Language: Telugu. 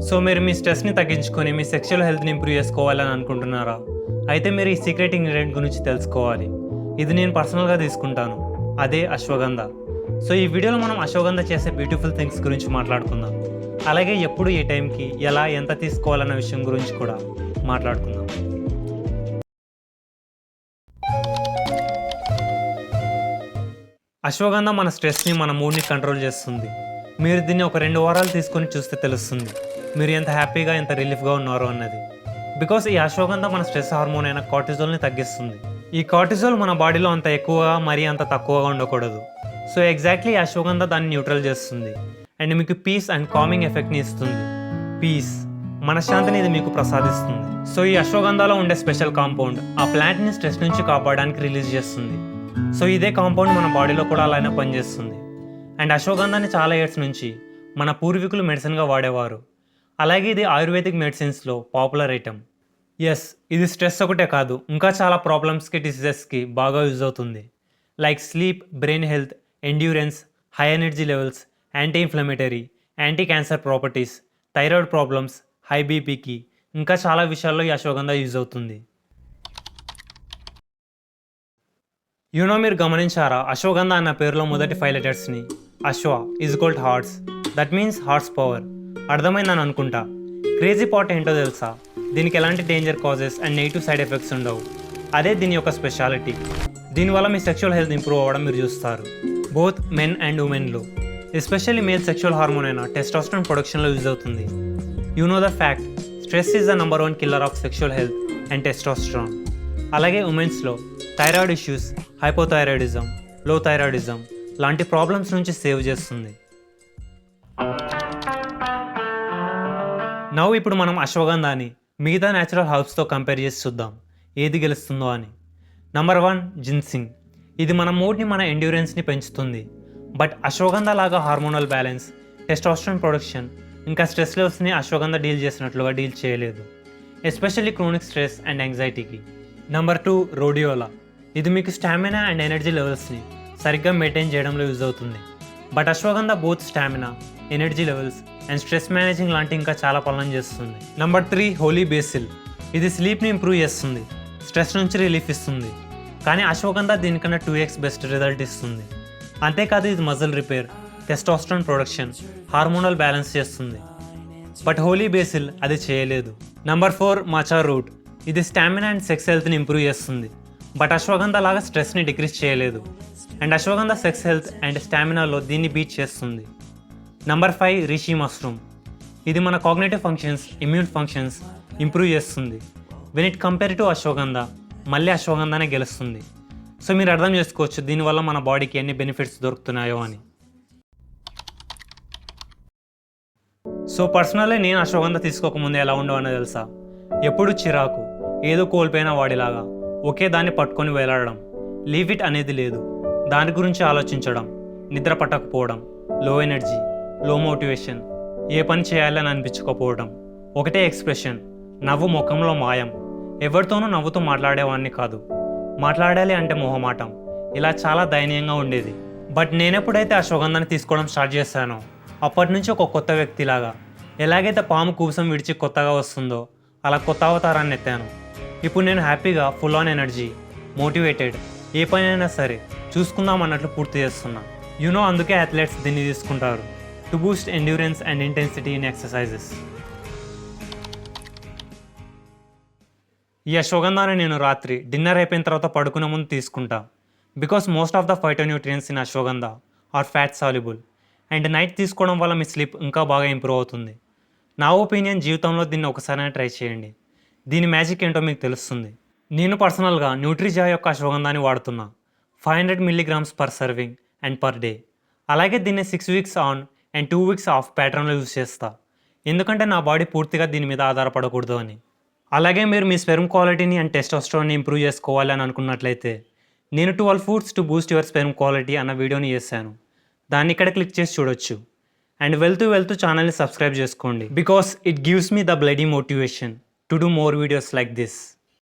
సో మీరు మీ స్ట్రెస్ని తగ్గించుకొని మీ సెక్షువల్ హెల్త్ని ఇంప్రూవ్ చేసుకోవాలని అనుకుంటున్నారా? అయితే మీరు ఈ సీక్రెట్ ఇంగ్రీడియంట్ గురించి తెలుసుకోవాలి. ఇది నేను పర్సనల్గా తీసుకుంటాను, అదే అశ్వగంధ. సో ఈ వీడియోలో మనం అశ్వగంధ చేసే బ్యూటిఫుల్ థింగ్స్ గురించి మాట్లాడుకుందాం. అలాగే ఎప్పుడు ఏ టైంకి ఎలా ఎంత తీసుకోవాలన్న విషయం గురించి కూడా మాట్లాడుకుందాం. అశ్వగంధ మన స్ట్రెస్ని మన మూడ్ని కంట్రోల్ చేస్తుంది. మీరు దీన్ని ఒక 2 వారాలు తీసుకొని చూస్తే తెలుస్తుంది మీరు ఎంత హ్యాపీగా ఎంత రిలీఫ్గా ఉన్నారో అన్నది. బికాస్ ఈ అశ్వగంధ మన స్ట్రెస్ హార్మోన్ అయిన కార్టిజోల్ని తగ్గిస్తుంది. ఈ కార్టిజోల్ మన బాడీలో అంత ఎక్కువగా మరీ అంత తక్కువగా ఉండకూడదు. సో ఎగ్జాక్ట్లీ ఈ అశ్వగంధ దాన్ని న్యూట్రల్ చేస్తుంది అండ్ మీకు పీస్ అండ్ కామింగ్ ఎఫెక్ట్ని ఇస్తుంది. పీస్, మనశ్శాంతిని ఇది మీకు ప్రసాదిస్తుంది. సో ఈ అశ్వగంధలో ఉండే స్పెషల్ కాంపౌండ్ ఆ ప్లాంట్ని స్ట్రెస్ నుంచి కాపాడడానికి రిలీజ్ చేస్తుంది. సో ఇదే కాంపౌండ్ మన బాడీలో కూడా అలానే పనిచేస్తుంది. అండ్ అశ్వగంధాన్ని చాలా ఇయర్స్ నుంచి మన పూర్వీకులు మెడిసిన్గా వాడేవారు. అలాగే ఇది ఆయుర్వేదిక్ మెడిసిన్స్లో పాపులర్ ఐటమ్. ఎస్, ఇది స్ట్రెస్ ఒకటే కాదు, ఇంకా చాలా ప్రాబ్లమ్స్కి డిసీజెస్కి బాగా యూజ్ అవుతుంది. Like sleep, brain health, endurance, high energy levels, anti inflammatory, anti cancer properties, thyroid problems, high బీపీకి ఇంకా చాలా విషయాల్లో ఈ అశ్వగంధ యూజ్ అవుతుంది. మీరు గమనించారా, అశ్వగంధ అన్న పేరులో మొదటి 5 లెటర్స్ని అశ్వ is equal to horse, that means horse power. అర్థమైందని అనుకుంటా. క్రేజీ పార్ట్ ఏంటో తెలుసా, దీనికి ఎలాంటి danger causes and negative side effects ఉండవు. అదే దీని యొక్క స్పెషాలిటీ. దీనివల్ల మీ సెక్షువల్ హెల్త్ ఇంప్రూవ్ అవ్వడం మీరు చూస్తారు, బోత్ మెన్ అండ్ ఉమెన్లో. ఎస్పెషల్లీ మేల్ సెక్షువల్ హార్మోన్ అయిన టెస్టోస్టెరాన్ ప్రొడక్షన్లో యూజ్ అవుతుంది. You know the fact, stress is the number 1 killer of sexual health and testosterone. అలాగే ఉమెన్స్లో థైరాయిడ్ ఇష్యూస్, హైపోథైరాయిడిజం, లో థైరాయిడిజం లాంటి ప్రాబ్లమ్స్ నుంచి సేవ్ చేస్తుంది. ఇప్పుడు మనం అశ్వగంధాని మిగతా న్యాచురల్ హర్బ్స్తో కంపేర్ చేసి చూద్దాం ఏది గెలుస్తుందో అని. Number 1 ginseng. ఇది మన మూడ్ని, మన ఎండ్యూరెన్స్ని పెంచుతుంది. బట్ అశ్వగంధ లాగా హార్మోనల్ బ్యాలెన్స్, టెస్టోస్టెరాన్ ప్రొడక్షన్ ఇంకా స్ట్రెస్ లెవెల్స్ని అశ్వగంధ డీల్ చేసినట్లుగా డీల్ చేయలేదు, ఎస్పెషల్లీ క్రోనిక్ స్ట్రెస్ అండ్ యాంగ్జైటీకి. Number 2 rhodiola. ఇది మీకు స్టామినా అండ్ ఎనర్జీ లెవెల్స్ని సరిగ్గా మెయింటైన్ చేయడంలో యూజ్ అవుతుంది. But ashwagandha both stamina, energy levels and stress managing లాంటి ఇంకా చాలా పనులను చేస్తుంది. Number 3 holy basil. ఇది స్లీప్ని ఇంప్రూవ్ చేస్తుంది, స్ట్రెస్ నుంచి రిలీఫ్ ఇస్తుంది. కానీ అశ్వగంధ దీనికన్నా 2x బెస్ట్ రిజల్ట్ ఇస్తుంది. అంతేకాదు ఇది muscle repair, testosterone production, hormonal balance చేస్తుంది. బట్ హోలీ బేసిల్ అది చేయలేదు. Number 4 maca root. ఇది స్టామినా అండ్ సెక్స్ హెల్త్ని ఇంప్రూవ్ చేస్తుంది. బట్ అశ్వగంధ లాగా స్ట్రెస్ని డిక్రీజ్ చేయలేదు. And ashwagandha sex health and స్టామినాలో దీన్ని బీట్ చేస్తుంది. Number 5 reishi mushroom. ఇది మన cognitive functions, immune functions improve చేస్తుంది. When it compare to ashwagandha, మళ్ళీ అశ్వగంధనే గెలుస్తుంది. సో మీరు అర్థం చేసుకోవచ్చు దీనివల్ల మన బాడీకి ఎన్ని బెనిఫిట్స్ దొరుకుతున్నాయో అని. సో పర్సనల్లీ నేను అశ్వగంధ తీసుకోకముందే ఎలా ఉండవు అనేది తెలుసా, ఎప్పుడు చిరాకు, ఏదో కోల్పోయిన వాడిలాగా ఒకే దాన్ని పట్టుకొని వేలాడడం, లీవ్ ఇట్ అనేది లేదు. దాని గురించి ఆలోచించడం, నిద్ర పట్టకపోవడం, లో ఎనర్జీ, లో మోటివేషన్, ఏ పని చేయాలని అనిపించకపోవడం, ఒకటే ఎక్స్ప్రెషన్, నవ్వు ముఖంలో మాయం. ఎవరితోనూ నవ్వుతూ మాట్లాడేవాడిని కాదు, మాట్లాడాలి అంటే మొహమాటం, ఇలా చాలా దయనీయంగా ఉండేది. బట్ నేనెప్పుడైతే అశ్వగంధాన్ని తీసుకోవడం స్టార్ట్ చేశానో అప్పటి నుంచి ఒక కొత్త వ్యక్తిలాగా, ఎలాగైతే పాము కూసం విడిచి కొత్తగా వస్తుందో అలా కొత్త అవతారాన్ని ఎత్తాను. ఇప్పుడు నేను హ్యాపీగా, ఫుల్ ఆన్ ఎనర్జీ, మోటివేటెడ్, ఏ పనైనా సరే చూసుకుందాం అన్నట్లు పూర్తి చేస్తున్నా. అందుకే అథ్లెట్స్ దీన్ని తీసుకుంటారు, to Boost endurance and intensity in exercises. ఈ అశ్వగంధాన్ని నేను రాత్రి డిన్నర్ అయిపోయిన తర్వాత పడుకునే ముందు తీసుకుంటా. Because most of the phytonutrients in ashwagandha are fat soluble. And night తీసుకోవడం వల్ల మీ స్లీప్ ఇంకా బాగా ఇంప్రూవ్ అవుతుంది. నా ఒపీనియన్, జీవితంలో దీన్ని ఒకసారైనా ట్రై చేయండి. దీని మ్యాజిక్ ఏంటో మీకు తెలుస్తుంది. నేను పర్సనల్గా న్యూట్రిజాయ్ యొక్క అశ్వగంధాన్ని వాడుతున్నా, 500 mg per serving and per day. అలాగే దీన్ని 6 weeks on and 2 weeks of ప్యాటర్న్లో యూజ్ చేస్తా, ఎందుకంటే నా బాడీ పూర్తిగా దీని మీద ఆధారపడకూడదు అని. అలాగే మీరు మీ స్పెర్మ్ క్వాలిటీని అండ్ టెస్టోస్టెరాన్ని ఇంప్రూవ్ చేసుకోవాలి అని అనుకున్నట్లయితే నేను 12 foods to Boost your sperm quality అన్న వీడియోని చేశాను, దాన్ని ఇక్కడ క్లిక్ చేసి చూడొచ్చు. అండ్ వెళ్తూ ఛానల్ని సబ్స్క్రైబ్ చేసుకోండి, because it gives me the bloody motivation to do more videos like this.